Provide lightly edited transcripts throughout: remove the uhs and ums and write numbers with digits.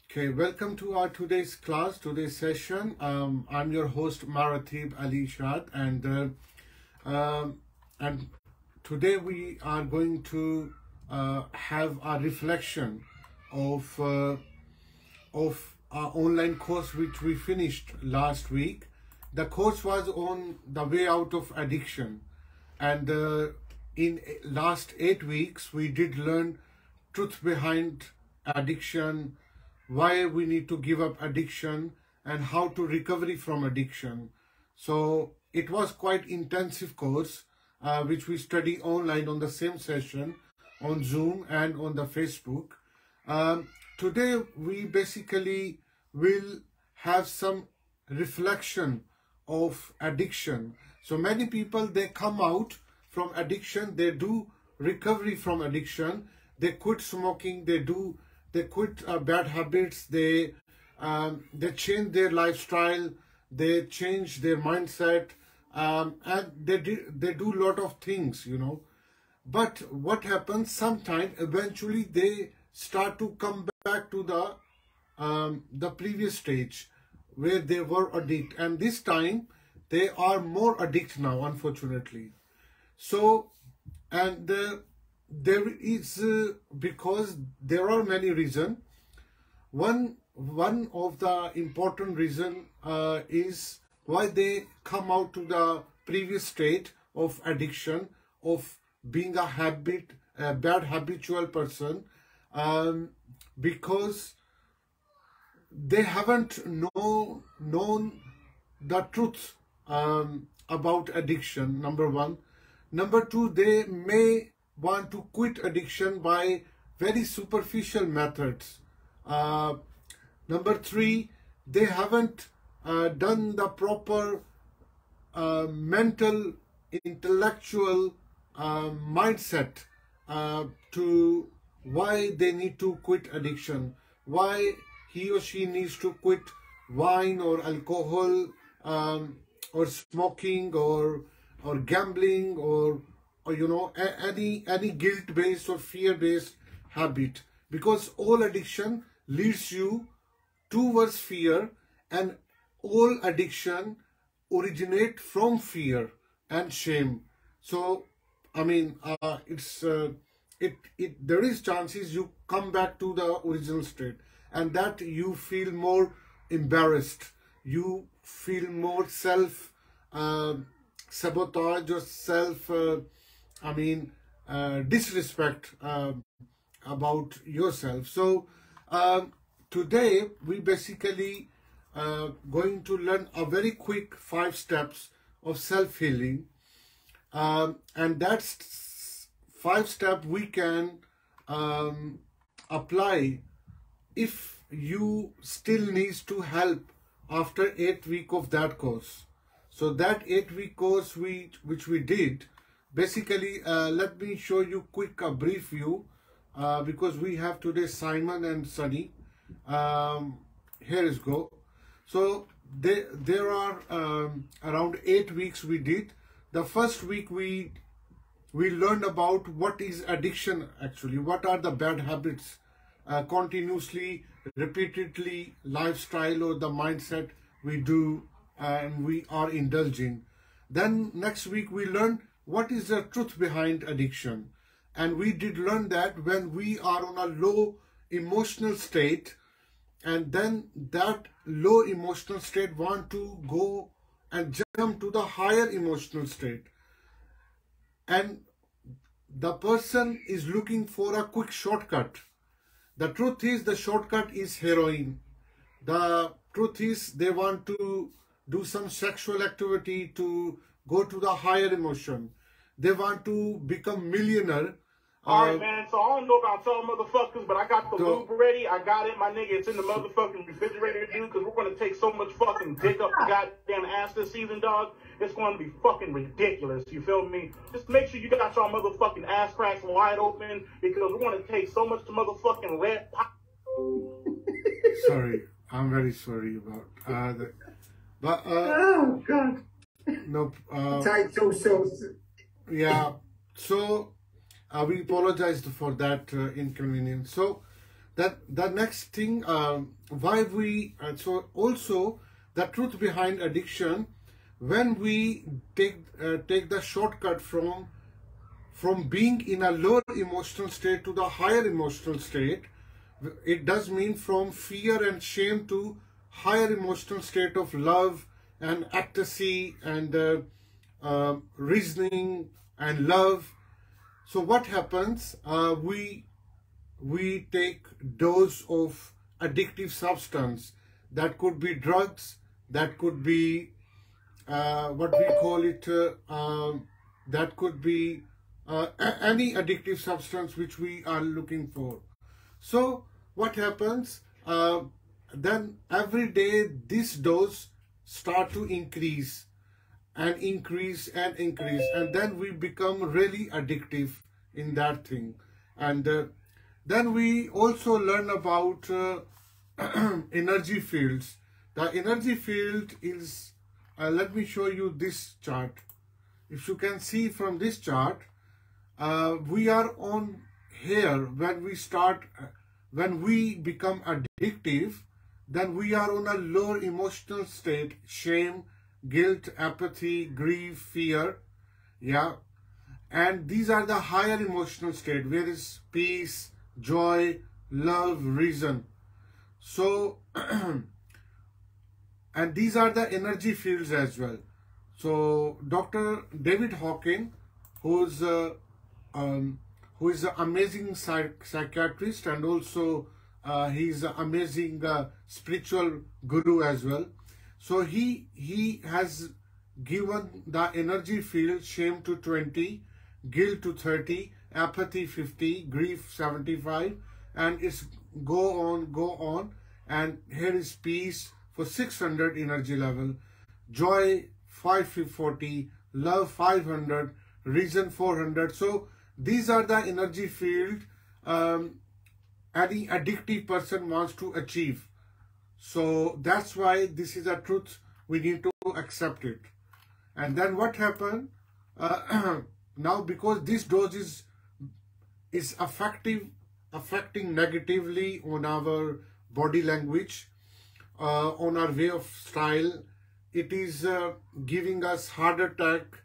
Okay, welcome to our today's class, today's session. I'm your host Maratib Ali Shad, and today we are going to have a reflection of our online course which we finished last week. The course was on the way out of addiction, and in last 8 weeks we did learn truth behind addiction, why we need to give up addiction, and how to recover from addiction. So it was quite intensive course which we study online on the same session on Zoom and on the Facebook. Today we basically will have some reflection of addiction. So many people, they come out from addiction, they do recovery from addiction, they quit smoking, they quit bad habits, they change their lifestyle, they change their mindset, and they do a lot of things, you know. But what happens, sometimes eventually they start to come back to the previous stage where they were addicted, and this time they are more addicted now, unfortunately. So, and there is because there are many reasons. One of the important reason is why they come out to the previous state of addiction, of being a bad habitual person, because they haven't known the truth about addiction, number one. Number two, they may want to quit addiction by very superficial methods. Number three, they haven't done the proper mental, intellectual mindset to why they need to quit addiction, why he or she needs to quit wine or alcohol, or smoking, or gambling, or you know, any guilt-based or fear-based habit, because all addiction leads you towards fear, and all addiction originate from fear and shame. So I mean, there is chances you come back to the original state, and that you feel more embarrassed, you feel more self sabotage or self disrespect about yourself. So today we basically going to learn a very quick 5 steps of self-healing, and that's 5 steps we can apply if you still needs to help after 8 weeks of that course. So that 8-week course which we did, basically, let me show you quick a brief view, because we have today Simon and Sunny. Here is go. So there are around 8 weeks we did. The first week we learned about what is addiction actually, what are the bad habits, continuously, repeatedly, lifestyle or the mindset we do and we are indulging. Then next week we learned what is the truth behind addiction, and we did learn that when we are on a low emotional state, and then that low emotional state want to go and jump to the higher emotional state, and the person is looking for a quick shortcut. The truth is the shortcut is heroin. The truth is they want to do some sexual activity to go to the higher emotion. They want to become millionaire. Alright, man, so I don't know about y'all motherfuckers, but I got the lube ready. I got it, my nigga. It's in the motherfucking refrigerator, dude, because we're going to take so much fucking dick up the goddamn ass this season, dog. It's going to be fucking ridiculous, you feel me? Just make sure you got y'all motherfucking ass cracks wide open, because we're going to take so much motherfucking red pop. Sorry, I'm very sorry about that. But, oh, God. No. Tight so. Yeah, so we apologized for that inconvenience. So That the next thing, why we so also the truth behind addiction, when we take the shortcut from being in a lower emotional state to the higher emotional state, it does mean from fear and shame to higher emotional state of love and ecstasy and reasoning and love. So what happens? We take dose of addictive substance. That could be drugs, that could be what we call it, that could be any addictive substance which we are looking for. So what happens? Then every day this dose start to increase and increase and increase, and then we become really addictive in that thing. And then we also learn about energy fields. The energy field is, let me show you this chart. If you can see from this chart, we are on here when we become addictive, then we are on a lower emotional state, shame, guilt, apathy, grief, fear, yeah. And these are the higher emotional state, where is peace, joy, love, reason. So, and these are the energy fields as well. So, Dr. David Hawkins, who is an amazing psychiatrist, and also he's an amazing spiritual guru as well. So he has given the energy field: shame to 20, guilt to 30, apathy 50, grief 75, and it's go on. And here is peace for 600 energy level, joy 540, love 500, reason 400. So these are the energy field any addictive person wants to achieve. So that's why this is a truth. We need to accept it. And then what happened? Now, because this dose is affecting negatively on our body language, on our way of style, it is giving us heart attack,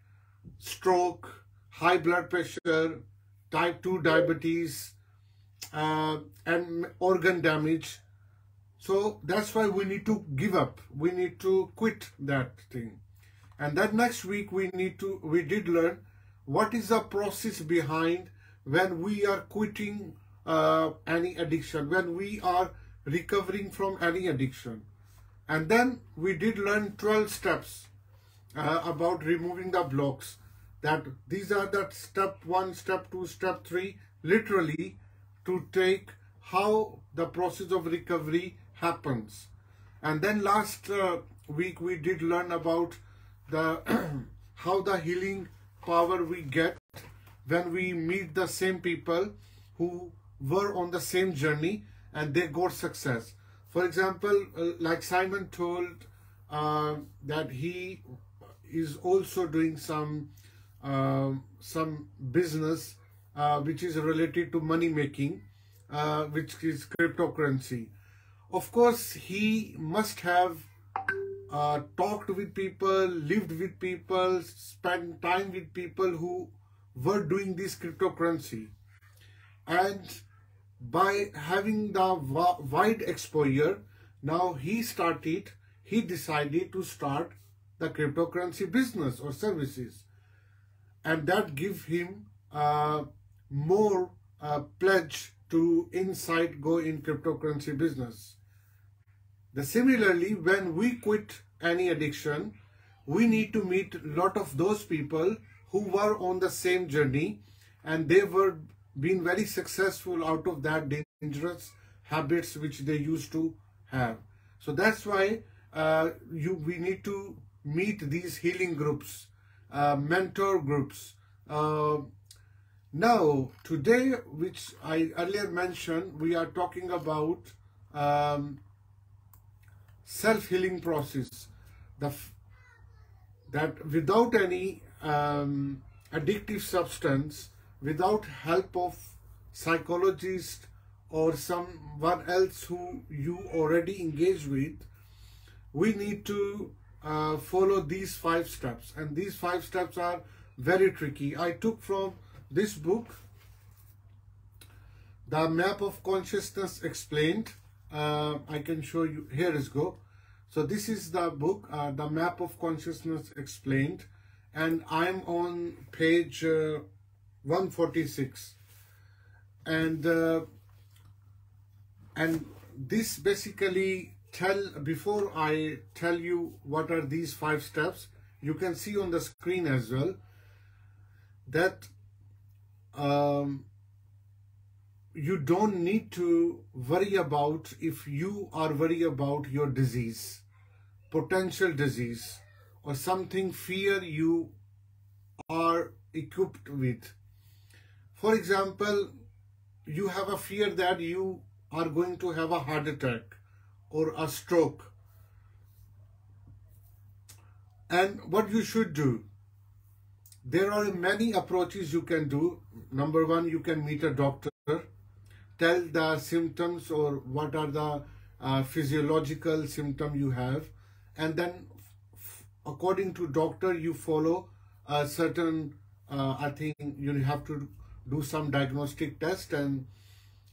stroke, high blood pressure, type 2 diabetes, and organ damage. So that's why we need to give up. We need to quit that thing. And then next week we did learn what is the process behind when we are quitting any addiction, when we are recovering from any addiction. And then we did learn 12 steps about removing the blocks. That these are the step 1, step 2, step 3, literally to take how the process of recovery happens. And then last week we did learn about the how the healing power we get when we meet the same people who were on the same journey and they got success. For example, like Simon told that he is also doing some business which is related to money making, which is cryptocurrency. Of course, he must have talked with people, lived with people, spent time with people who were doing this cryptocurrency. And by having the wide exposure, now he decided to start the cryptocurrency business or services. And that give him more pledge to go in cryptocurrency business. Similarly, when we quit any addiction, we need to meet a lot of those people who were on the same journey and they were being very successful out of that dangerous habits which they used to have. So that's why we need to meet these healing groups, mentor groups. Now, today, which I earlier mentioned, we are talking about self-healing process. That without any addictive substance, without help of psychologist or someone else who you already engage with, we need to follow these 5 steps. And these 5 steps are very tricky. I took from this book, The Map of Consciousness Explained. I can show you. Here is go. So this is the book, The Map of Consciousness Explained, and I'm on page 146. And this basically before I tell you what are these 5 steps, you can see on the screen as well that you don't need to worry about if you are worried about your disease, potential disease, or something fear you are equipped with. For example, you have a fear that you are going to have a heart attack or a stroke. And what you should do, there are many approaches you can do. Number 1, you can meet a doctor, tell the symptoms or what are the physiological symptoms you have, and then according to doctor you follow a certain I think you have to do some diagnostic test, and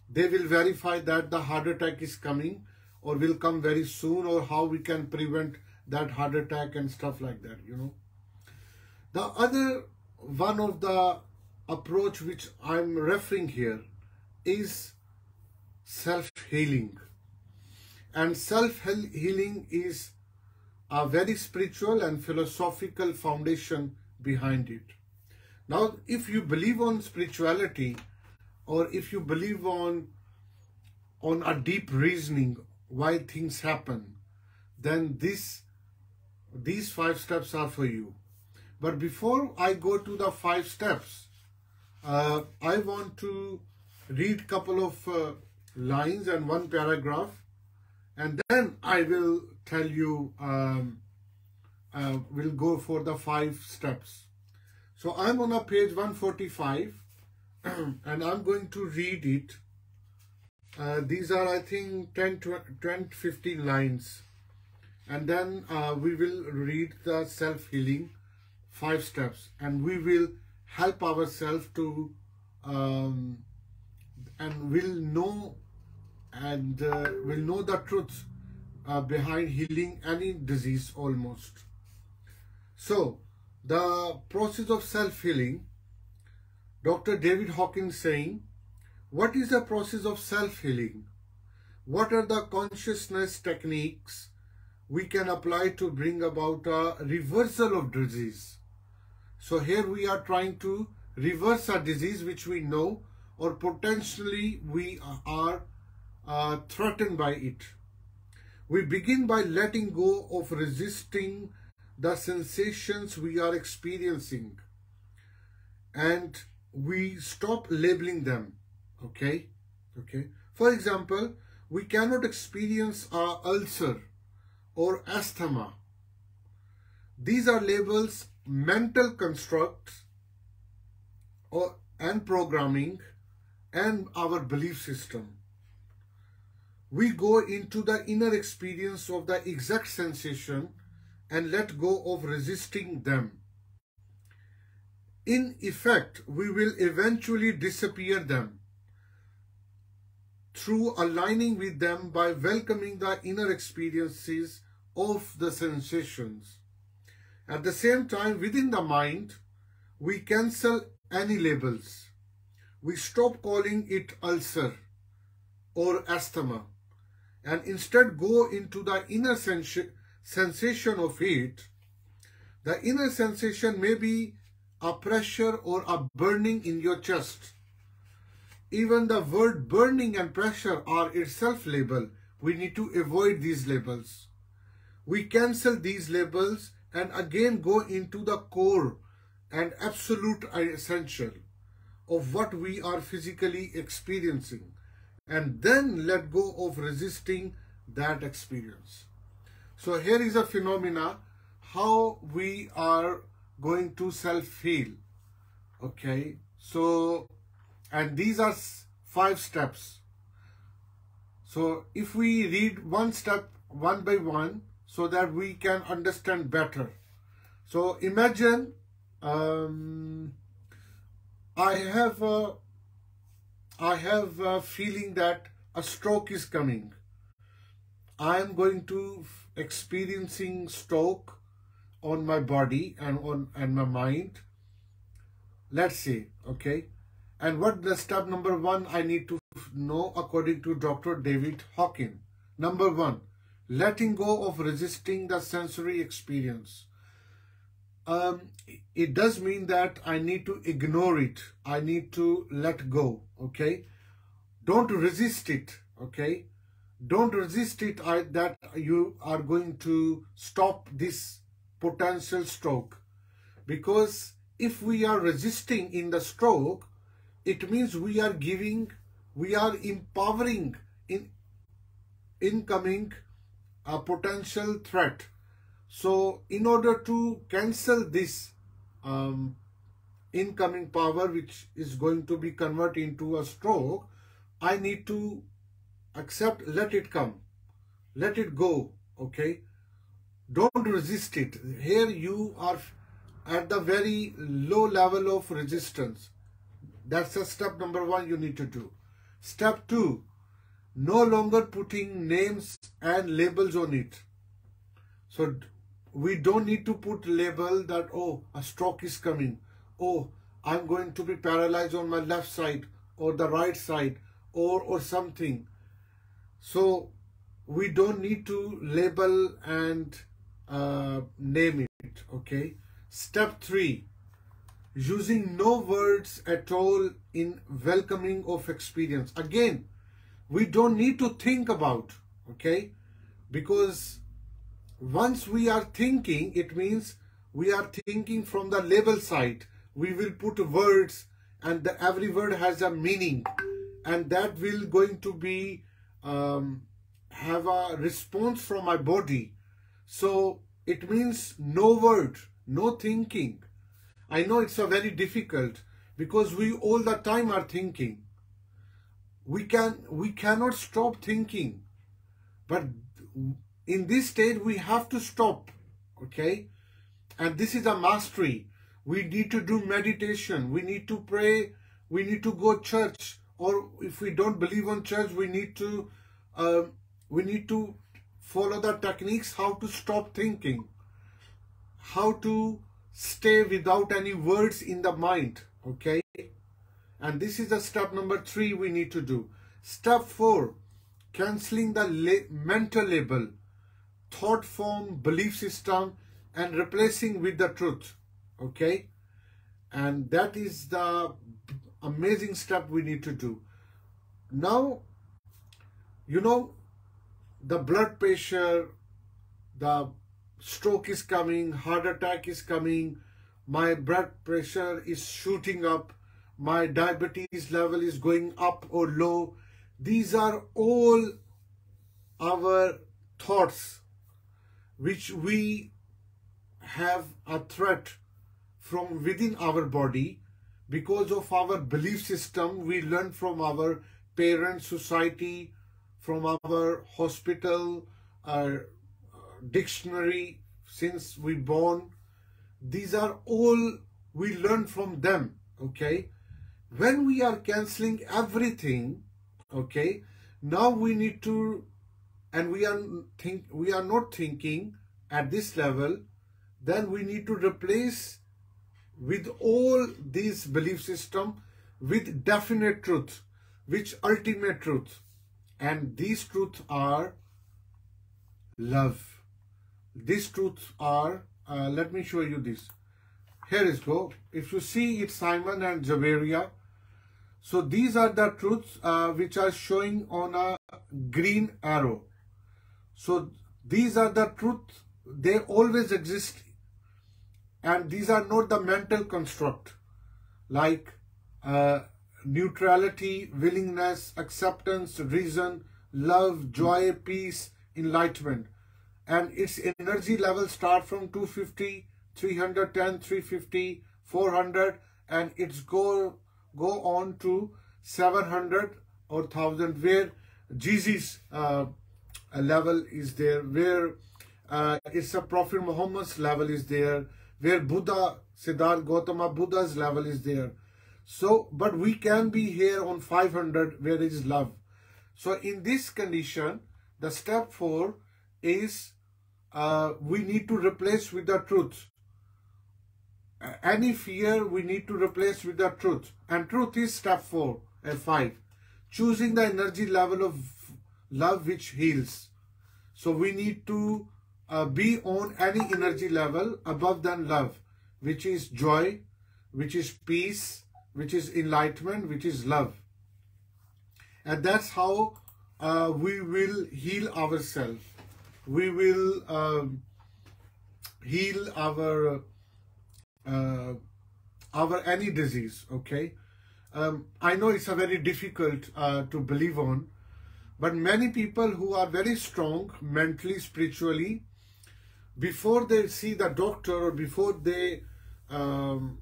they will verify that the heart attack is coming or will come very soon, or how we can prevent that heart attack and stuff like that, you know. The other one of the approach which I'm referring here is self-healing. And self-healing is a very spiritual and philosophical foundation behind it. Now, if you believe on spirituality, or if you believe on a deep reasoning why things happen, then these 5 steps are for you. But before I go to the 5 steps, I want to read couple of lines and one paragraph, and then I will tell you, we'll go for the 5 steps. So I'm on a page 145 and I'm going to read it. These are, I think, 10-15 lines. And then we will read the self-healing 5 steps, and we will help ourselves to and will know the truth behind healing any disease almost. So the process of self-healing, Dr. David Hawkins saying, what is the process of self-healing? What are the consciousness techniques we can apply to bring about a reversal of disease? So here we are trying to reverse a disease which we know, or potentially we are threatened by it. We begin by letting go of resisting the sensations we are experiencing, and we stop labeling them. Okay. For example, we cannot experience an ulcer or asthma. These are labels, mental constructs, and programming, and our belief system. We go into the inner experience of the exact sensation and let go of resisting them. In effect, we will eventually disappear them through aligning with them by welcoming the inner experiences of the sensations. At the same time, within the mind, we cancel any labels. We stop calling it ulcer or asthma, and instead go into the inner sensation of it. The inner sensation may be a pressure or a burning in your chest. Even the word burning and pressure are itself label. We need to avoid these labels. We cancel these labels and again go into the core and absolute essential of what we are physically experiencing, and then let go of resisting that experience. So here is a phenomena how we are going to self-heal. Okay, so, and these are 5 steps. So if we read one step one by one so that we can understand better. So imagine I have a feeling that a stroke is coming. I am going to experiencing stroke on my body and my mind. Let's say, okay. And what the step number one I need to know according to Dr. David Hawkins. Number one, letting go of resisting the sensory experience. It does mean that I need to ignore it. I need to let go, okay? Don't resist it, okay? Don't resist it that you are going to stop this potential stroke. Because if we are resisting in the stroke, it means we are empowering incoming a potential threat. So in order to cancel this incoming power, which is going to be converted into a stroke, I need to accept, let it come, let it go, okay? Don't resist it. Here you are at the very low level of resistance. That's the step number one you need to do. Step two, no longer putting names and labels on it. So we don't need to put label that, oh, a stroke is coming. Oh, I'm going to be paralyzed on my left side or the right side or something. So we don't need to label and name it, okay? Step three, using no words at all in welcoming of experience. Again, we don't need to think about, okay? Because once we are thinking, it means we are thinking from the label side. We will put words and every word has a meaning, and that will going to be have a response from my body. So it means no word, no thinking. I know it's a very difficult because we all the time are thinking. We cannot stop thinking, but in this state we have to stop, okay? And this is a mastery. We need to do meditation, we need to pray, we need to go church, or if we don't believe on church, we need to follow the techniques how to stop thinking, how to stay without any words in the mind, okay? And this is the step number three we need to do. Step four, cancelling the mental label, thought form, belief system, and replacing with the truth, okay? And that is the amazing step we need to do. Now, you know, the blood pressure, the stroke is coming, heart attack is coming, my blood pressure is shooting up, my diabetes level is going up or low. These are all our thoughts which we have a threat from within our body because of our belief system we learn from our parents, society, from our hospital, dictionary since we born. These are all we learn from them, okay? When we are cancelling everything, okay, now we need to, and we are not thinking at this level, then we need to replace with all these belief system with definite truth, which ultimate truth. And these truths are love. These truths are, let me show you this. Here is go. If you see, it's Simon and Javeria. So these are the truths which are showing on a green arrow. So these are the truths, they always exist. And these are not the mental construct like neutrality, willingness, acceptance, reason, love, joy, peace, enlightenment. And its energy level start from 250, 310, 350, 400, and it's go on to 700 or 1000, where Jesus level is there, where Isa Prophet Muhammad's level is there, where Buddha, Siddhartha Gautama Buddha's level is there. So, but we can be here on 500 where there is love. So in this condition, the step 4 is we need to replace with the truth. Any fear we need to replace with the truth. And truth is step 4 and 5. Choosing the energy level of love which heals. So we need to be on any energy level above than love, which is joy, which is peace, which is enlightenment, which is love. And that's how we will heal ourselves. We will heal our any disease, okay? I know it's a very difficult to believe on, but many people who are very strong mentally, spiritually, before they see the doctor or before they go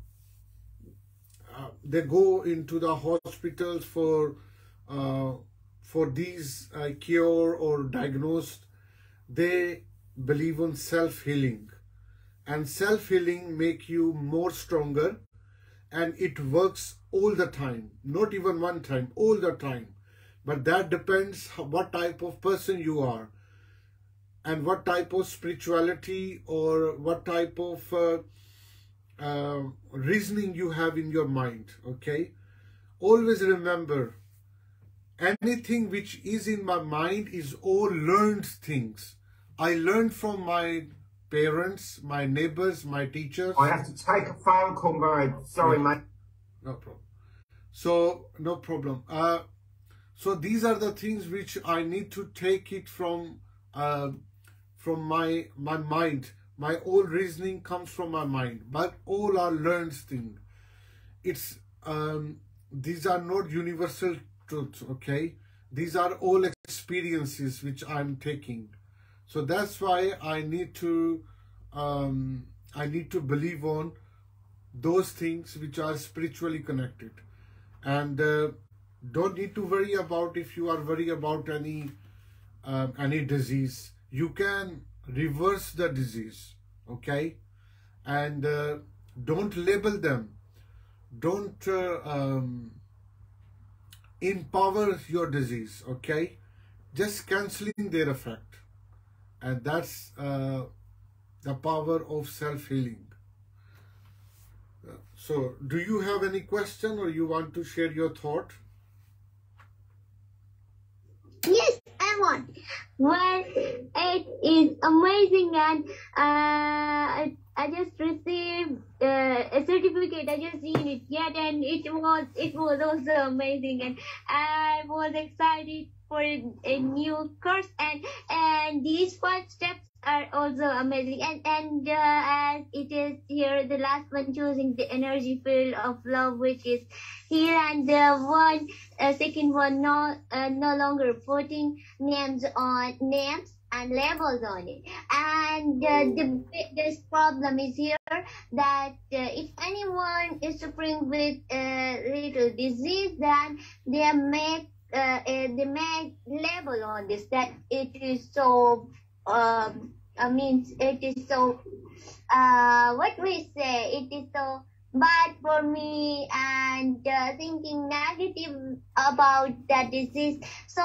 into the hospitals for these cure or diagnosed, they believe on self-healing. And self-healing make you more stronger, and it works all the time, not even one time, all the time. But that depends what type of person you are and what type of spirituality or what type of reasoning you have in your mind, okay? Always remember, anything which is in my mind is all learned things. I learned from my parents, my neighbors, my teachers. I have to take a phone call, mate. Sorry, mate. No problem. So, no problem. So these are the things which I need to take it from my mind. My old reasoning comes from my mind, but all are learned things. It's these are not universal truths, okay? These are all experiences which I'm taking. So that's why I need to believe on those things which are spiritually connected, and don't need to worry about if you are worried about any disease. You can reverse the disease, okay? And don't label them. Don't empower your disease, okay? Just cancelling their effect. And that's the power of self-healing. So, do you have any question or you want to share your thought? Yes, I want. Well, it is amazing, and I just received a certificate. I just seen it yet, and it was also amazing, and I was excited for a new course, and these 5 steps are also amazing, and as it is here, the last one, choosing the energy field of love, which is here, and the second one, no longer putting names and labels on it. And the biggest problem is here that if anyone is suffering with a little disease, then they make label on this, that it is so it is so what we say, it is so bad for me, and thinking negative about that disease. So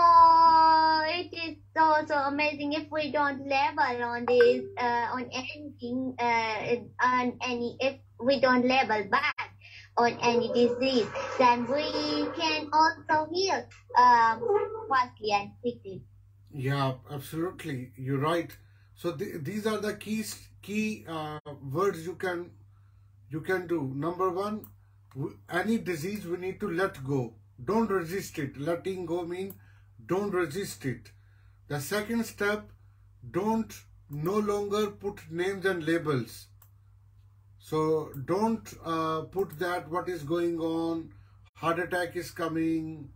it is so amazing if we don't label on this on anything if we don't label back on any disease, then we can also heal fastly and quickly. Yeah, absolutely. You're right. So these are the key words you can do. Number 1, any disease we need to let go. Don't resist it. Letting go means don't resist it. The second step, don't no longer put names and labels. So don't put that what is going on, heart attack is coming,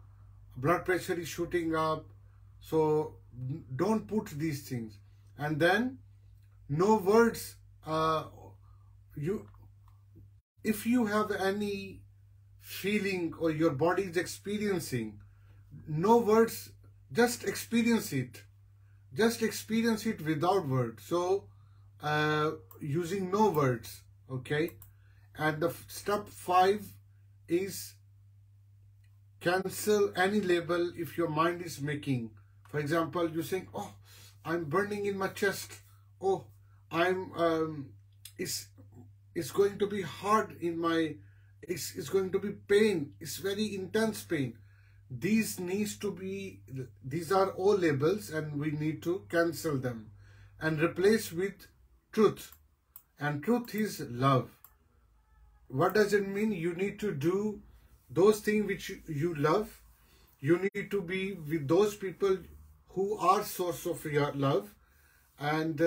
blood pressure is shooting up. So don't put these things. And then no words. If you have any feeling or your body is experiencing, no words just experience it. Just experience it without words. So, using no words, okay? And the step 5 is cancel any label if your mind is making. For example, you're saying, oh, I'm burning in my chest. Oh, it's going to be hard in my, it's going to be pain. It's very intense pain. These are all labels, and we need to cancel them and replace with truth. And truth is love. What does it mean? You need to do those things which you love. You need to be with those people who are source of your love. And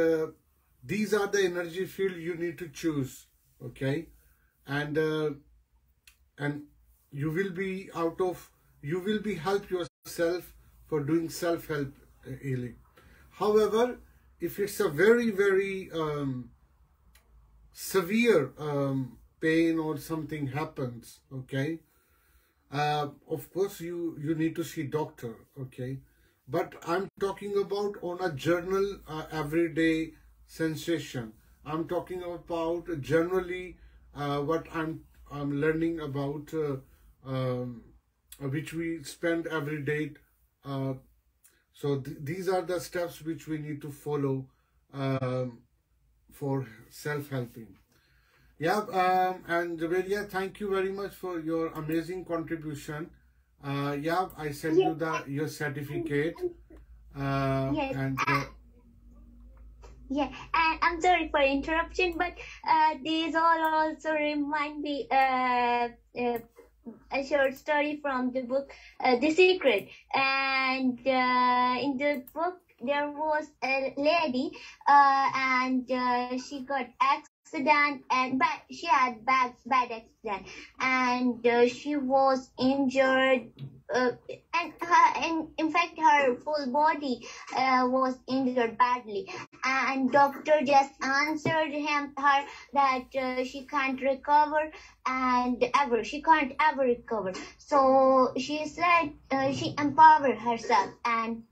these are the energy field you need to choose. Okay? And you will be help yourself for doing self-help healing. However, if it's a very, very severe pain or something happens, okay, of course you need to see doctor, okay. But I'm talking about on a journal everyday sensation. I'm talking about generally what I'm learning about, which we spend every day. So these are the steps which we need to follow for self-helping. Yeah, and Javelia, thank you very much for your amazing contribution. Yeah, I sent you your certificate. Yes. And yeah, and I'm sorry for interruption, but these all also remind me a short story from the book The Secret. And in the book there was a lady and she got accident, and she had bad accident, and she was injured, and in fact her full body was injured badly, and doctor just answered her that she can't recover, and she can't ever recover. So she said she empowered herself, and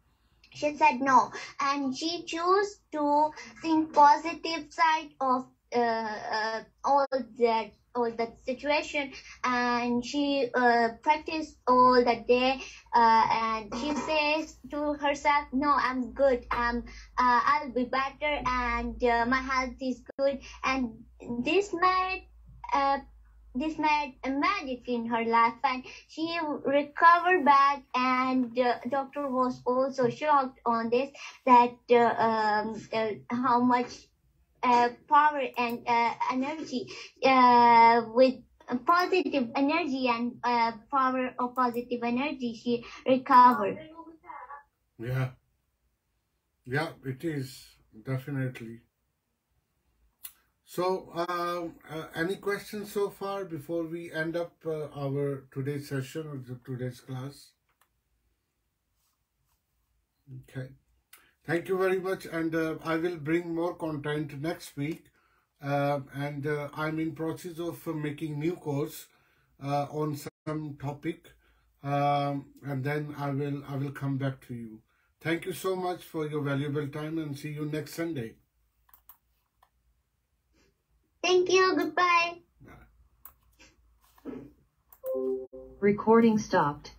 she said no, and she chose to think positive side of all that situation, and she practiced all that day, and she says to herself, no, I'm good, I'll be better, and my health is good, and this made a magic in her life, and she recovered back, and doctor was also shocked on this, that how much power and energy with positive energy and power of positive energy she recovered. yeah, it is definitely. So, any questions so far before we end up our today's session or today's class? Okay. Thank you very much, and I will bring more content next week. And I'm in process of making new course on some topic, and then I will come back to you. Thank you so much for your valuable time, and see you next Sunday. Thank you. Goodbye. Bye. Recording stopped.